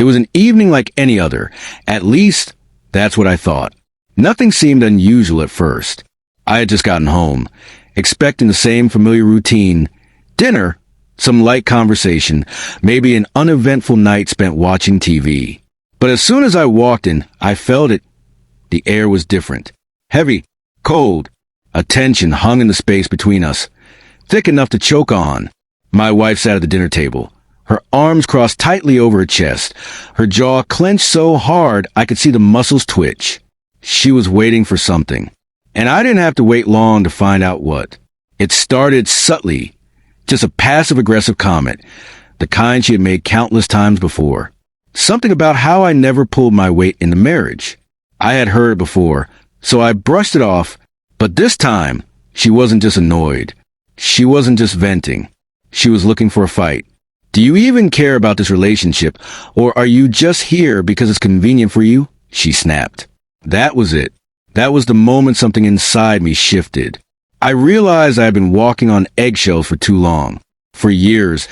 It was an evening like any other. At least, that's what I thought. Nothing seemed unusual at first. I had just gotten home, expecting the same familiar routine. Dinner, some light conversation, maybe an uneventful night spent watching TV. But as soon as I walked in, I felt it. The air was different. Heavy, cold. A tension hung in the space between us, thick enough to choke on. My wife sat at the dinner table, her arms crossed tightly over her chest, her jaw clenched so hard I could see the muscles twitch. She was waiting for something, and I didn't have to wait long to find out what. It started subtly, just a passive-aggressive comment, the kind she had made countless times before. Something about how I never pulled my weight in the marriage. I had heard it before, so I brushed it off. But this time, she wasn't just annoyed. She wasn't just venting. She was looking for a fight. Do you even care about this relationship, or are you just here because it's convenient for you? She snapped. That was it. That was the moment something inside me shifted. I realized I had been walking on eggshells for too long. For years,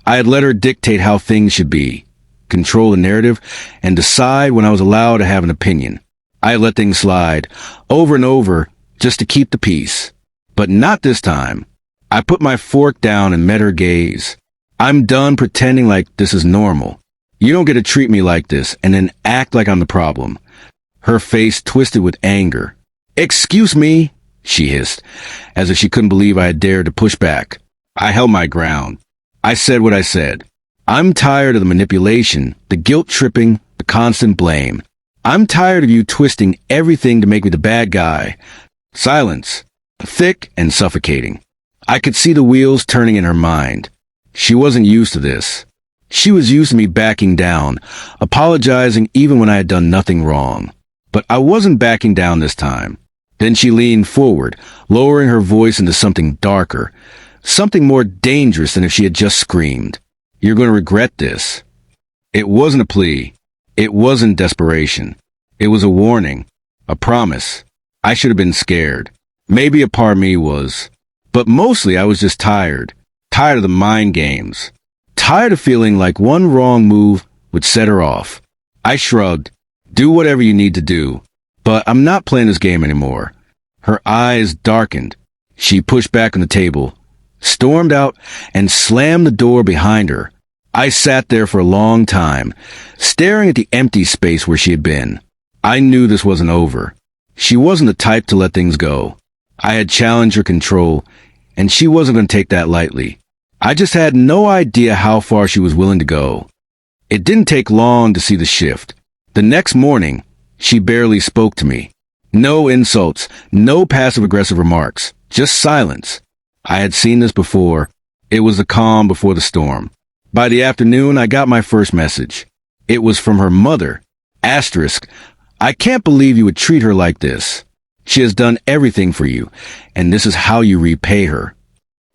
I had let her dictate how things should be, control the narrative, and decide when I was allowed to have an opinion. I had let things slide, over and over, just to keep the peace. But not this time. I put my fork down and met her gaze. I'm done pretending like this is normal. You don't get to treat me like this and then act like I'm the problem. Her face twisted with anger. Excuse me, she hissed, as if she couldn't believe I had dared to push back. I held my ground. I said what I said. I'm tired of the manipulation, the guilt-tripping, the constant blame. I'm tired of you twisting everything to make me the bad guy. Silence, thick and suffocating. I could see the wheels turning in her mind. She wasn't used to this. She was used to me backing down, apologizing even when I had done nothing wrong. But I wasn't backing down this time. Then she leaned forward, lowering her voice into something darker, something more dangerous than if she had just screamed. You're going to regret this. It wasn't a plea. It wasn't desperation. It was a warning, a promise. I should have been scared. Maybe a part of me was. But mostly I was just tired. Tired of the mind games. Tired of feeling like one wrong move would set her off. I shrugged. Do whatever you need to do. But I'm not playing this game anymore. Her eyes darkened. She pushed back on the table, stormed out, and slammed the door behind her. I sat there for a long time, staring at the empty space where she had been. I knew this wasn't over. She wasn't the type to let things go. I had challenged her control, and she wasn't going to take that lightly. I just had no idea how far she was willing to go. It didn't take long to see the shift. The next morning, she barely spoke to me. No insults, no passive-aggressive remarks, just silence. I had seen this before. It was the calm before the storm. By the afternoon, I got my first message. It was from her mother. Asterisk, I can't believe you would treat her like this. She has done everything for you, and this is how you repay her.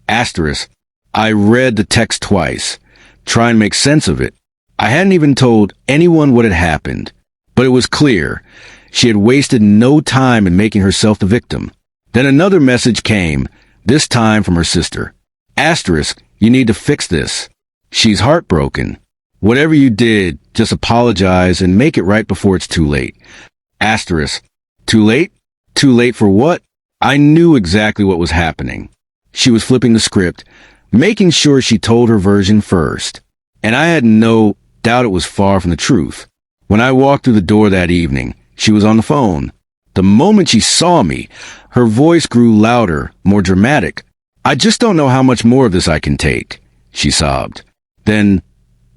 Asterisk, I read the text twice, trying to make sense of it. I hadn't even told anyone what had happened, but it was clear. She had wasted no time in making herself the victim. Then another message came, this time from her sister. Asterisk, you need to fix this. She's heartbroken. Whatever you did, just apologize and make it right before it's too late. Asterisk, too late? Too late for what? I knew exactly what was happening. She was flipping the script, making sure she told her version first. And I had no doubt it was far from the truth. When I walked through the door that evening, she was on the phone. The moment she saw me, her voice grew louder, more dramatic. I just don't know how much more of this I can take, she sobbed. Then,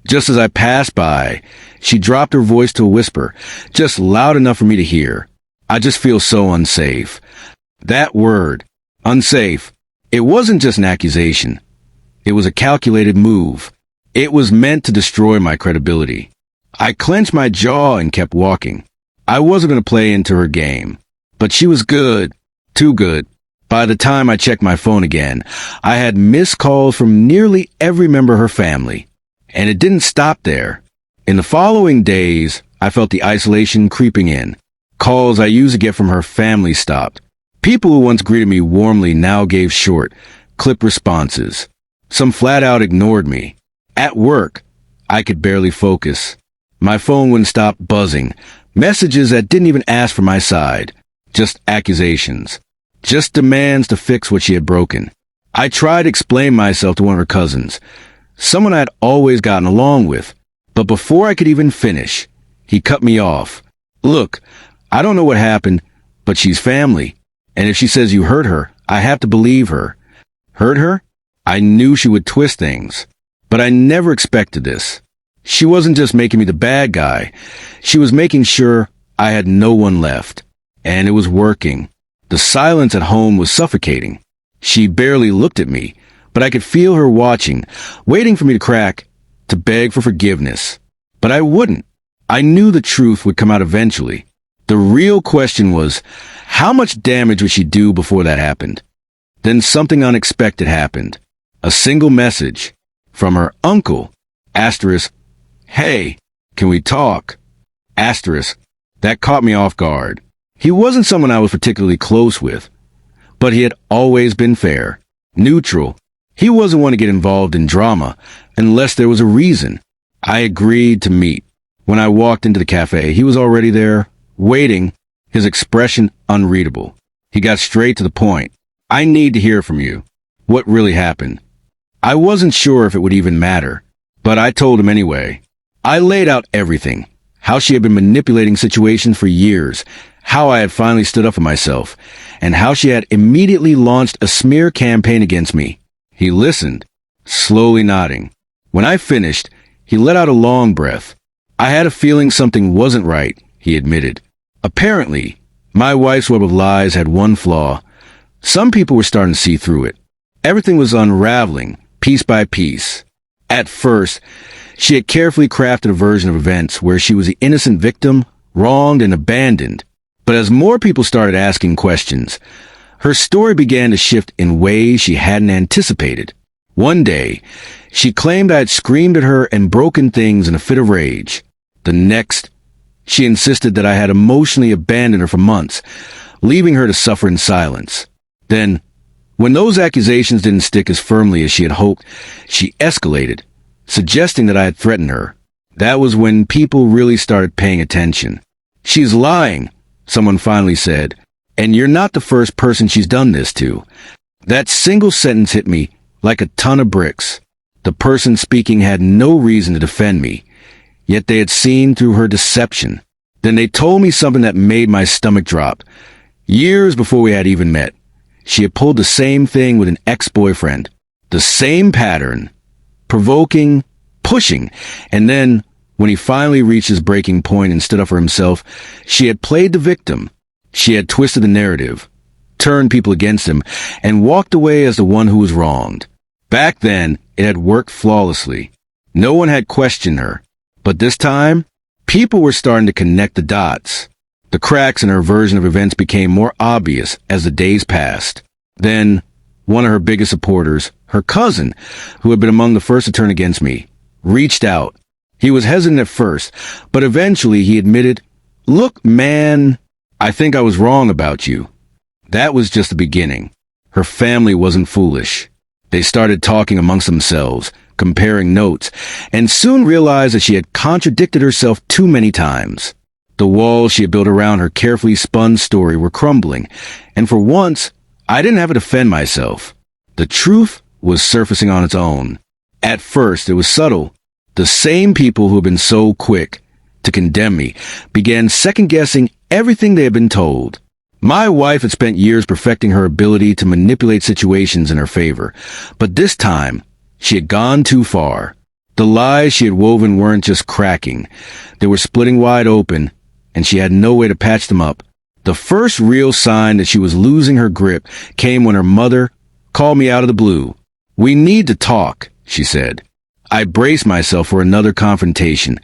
just as I passed by, she dropped her voice to a whisper, just loud enough for me to hear. I just feel so unsafe. That word, unsafe, it wasn't just an accusation. It was a calculated move. It was meant to destroy my credibility. I clenched my jaw and kept walking. I wasn't going to play into her game. But she was good. Too good. By the time I checked my phone again, I had missed calls from nearly every member of her family. And it didn't stop there. In the following days, I felt the isolation creeping in. Calls I used to get from her family stopped. People who once greeted me warmly now gave short, clipped responses. Some flat out ignored me. At work, I could barely focus. My phone wouldn't stop buzzing. Messages that didn't even ask for my side. Just accusations. Just demands to fix what she had broken. I tried to explain myself to one of her cousins, someone I had always gotten along with. But before I could even finish, he cut me off. Look, I don't know what happened, but she's family. And if she says you hurt her, I have to believe her. Hurt her? I knew she would twist things. But I never expected this. She wasn't just making me the bad guy. She was making sure I had no one left. And it was working. The silence at home was suffocating. She barely looked at me, but I could feel her watching, waiting for me to crack, to beg for forgiveness. But I wouldn't. I knew the truth would come out eventually. The real question was, how much damage would she do before that happened? Then something unexpected happened. A single message from her uncle. Asterisk, hey, can we talk? Asterisk, that caught me off guard. He wasn't someone I was particularly close with, but he had always been fair, neutral. He wasn't one to get involved in drama unless there was a reason. I agreed to meet. When I walked into the cafe, he was already there, waiting, his expression unreadable. He got straight to the point. I need to hear from you. What really happened? I wasn't sure if it would even matter, but I told him anyway. I laid out everything. How she had been manipulating situations for years, how I had finally stood up for myself, and how she had immediately launched a smear campaign against me. He listened, slowly nodding. When I finished, he let out a long breath. I had a feeling something wasn't right, he admitted. Apparently, my wife's web of lies had one flaw. Some people were starting to see through it. Everything was unraveling, piece by piece. At first, she had carefully crafted a version of events where she was the innocent victim, wronged and abandoned. But as more people started asking questions, her story began to shift in ways she hadn't anticipated. One day, she claimed I had screamed at her and broken things in a fit of rage. The next, she insisted that I had emotionally abandoned her for months, leaving her to suffer in silence. Then, when those accusations didn't stick as firmly as she had hoped, she escalated, suggesting that I had threatened her. That was when people really started paying attention. She's lying, someone finally said, and you're not the first person she's done this to. That single sentence hit me like a ton of bricks. The person speaking had no reason to defend me, yet they had seen through her deception. Then they told me something that made my stomach drop. Years before we had even met, she had pulled the same thing with an ex-boyfriend. The same pattern. Provoking, pushing, and then, when he finally reached his breaking point and stood up for himself, she had played the victim. She had twisted the narrative, turned people against him, and walked away as the one who was wronged. Back then, it had worked flawlessly. No one had questioned her. But this time, people were starting to connect the dots. The cracks in her version of events became more obvious as the days passed. Then, one of her biggest supporters, her cousin, who had been among the first to turn against me, reached out. He was hesitant at first, but eventually he admitted, "Look, man, I think I was wrong about you." That was just the beginning. Her family wasn't foolish. They started talking amongst themselves, comparing notes, and soon realized that she had contradicted herself too many times. The walls she had built around her carefully spun story were crumbling, and for once, I didn't have to defend myself. The truth was surfacing on its own. At first, it was subtle. The same people who had been so quick to condemn me began second-guessing everything they had been told. My wife had spent years perfecting her ability to manipulate situations in her favor, but this time, she had gone too far. The lies she had woven weren't just cracking. They were splitting wide open, and she had no way to patch them up. The first real sign that she was losing her grip came when her mother called me out of the blue. "We need to talk," she said. I braced myself for another confrontation,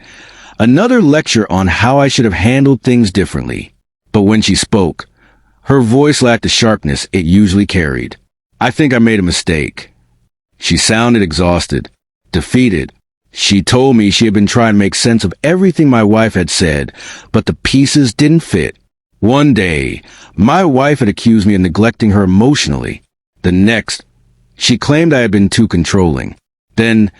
another lecture on how I should have handled things differently. But when she spoke, her voice lacked the sharpness it usually carried. "I think I made a mistake." She sounded exhausted, defeated. She told me she had been trying to make sense of everything my wife had said, but the pieces didn't fit. One day, my wife had accused me of neglecting her emotionally. The next, she claimed I had been too controlling. Then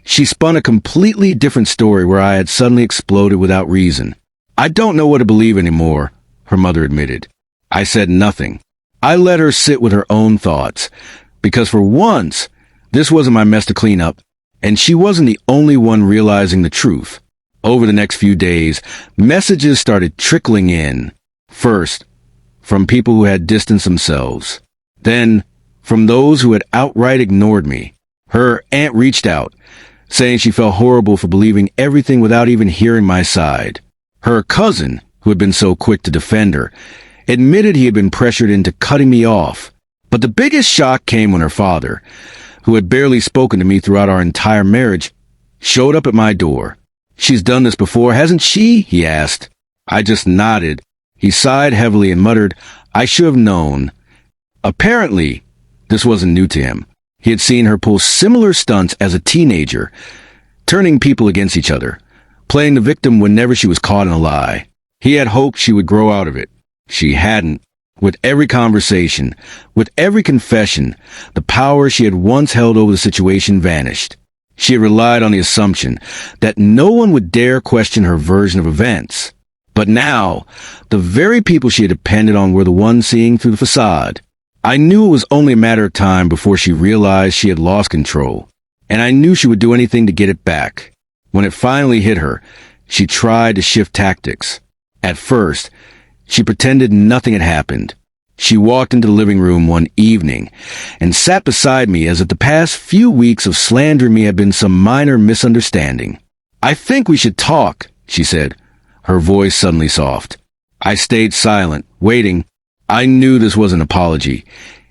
She spun a completely different story where I had suddenly exploded without reason. I don't know what to believe anymore, her mother admitted. I said nothing. I let her sit with her own thoughts, because for once, this wasn't my mess to clean up, and she wasn't the only one realizing the truth. Over the next few days, messages started trickling in. First, from people who had distanced themselves. Then, from those who had outright ignored me. Her aunt reached out, saying she felt horrible for believing everything without even hearing my side. Her cousin, who had been so quick to defend her, admitted he had been pressured into cutting me off. But the biggest shock came when her father, who had barely spoken to me throughout our entire marriage, showed up at my door. "She's done this before, hasn't she?" he asked. I just nodded. He sighed heavily and muttered, "I should have known." Apparently, this wasn't new to him. He had seen her pull similar stunts as a teenager, turning people against each other, playing the victim whenever she was caught in a lie. He had hoped she would grow out of it. She hadn't. With every conversation, with every confession, the power she had once held over the situation vanished. She had relied on the assumption that no one would dare question her version of events. But now, the very people she had depended on were the ones seeing through the facade. I knew it was only a matter of time before she realized she had lost control, and I knew she would do anything to get it back. When it finally hit her, she tried to shift tactics. At first, she pretended nothing had happened. She walked into the living room one evening and sat beside me as if the past few weeks of slandering me had been some minor misunderstanding. "I think we should talk," she said, her voice suddenly soft. I stayed silent, waiting. I knew this was an apology.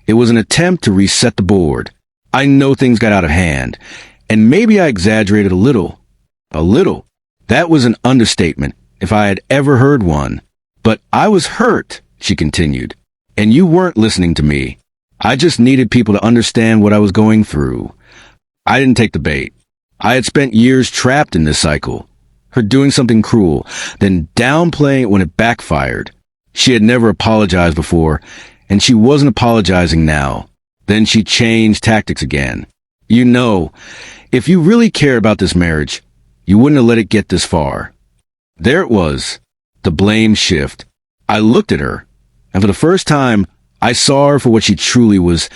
It was an attempt to reset the board. I know things got out of hand, and maybe I exaggerated a little. A little. That was an understatement, if I had ever heard one. "But I was hurt," she continued, "and you weren't listening to me. I just needed people to understand what I was going through." I didn't take the bait. I had spent years trapped in this cycle. Her doing something cruel, then downplaying it when it backfired. She had never apologized before, and she wasn't apologizing now. Then she changed tactics again. "You know, if you really cared about this marriage, you wouldn't have let it get this far." There it was, the blame shift. I looked at her, and for the first time, I saw her for what she truly was,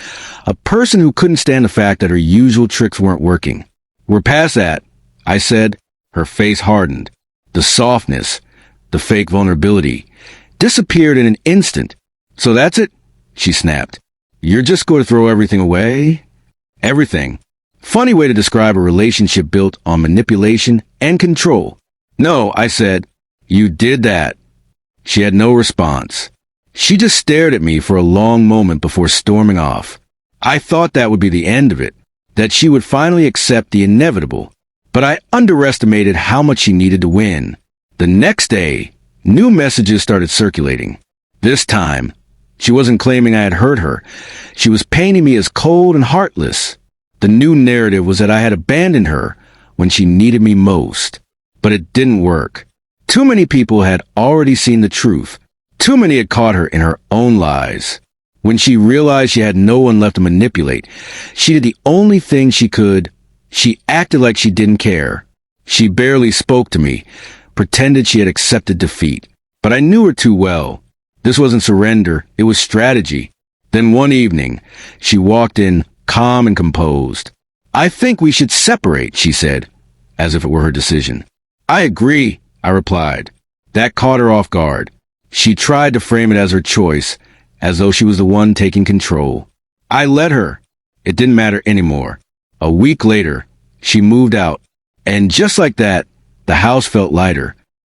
a person who couldn't stand the fact that her usual tricks weren't working. "We're past that," I said. Her face hardened. The softness, the fake vulnerability, disappeared in an instant. "So that's it?" she snapped. "You're just going to throw everything away?" Everything. Funny way to describe a relationship built on manipulation and control. "No," I said. "You did that." She had no response. She just stared at me for a long moment before storming off. I thought that would be the end of it, that she would finally accept the inevitable, but I underestimated how much she needed to win. The next day, new messages started circulating. This time, she wasn't claiming I had hurt her. She was painting me as cold and heartless. The new narrative was that I had abandoned her when she needed me most. But it didn't work. Too many people had already seen the truth. Too many had caught her in her own lies. When she realized she had no one left to manipulate, she did the only thing she could. She acted like she didn't care. She barely spoke to me, pretended she had accepted defeat. But I knew her too well. This wasn't surrender, it was strategy. Then one evening, she walked in, calm and composed. "I think we should separate," she said, as if it were her decision. "I agree," I replied. That caught her off guard. She tried to frame it as her choice, as though she was the one taking control. I let her. It didn't matter anymore. A week later, she moved out, and just like that, the house felt lighter.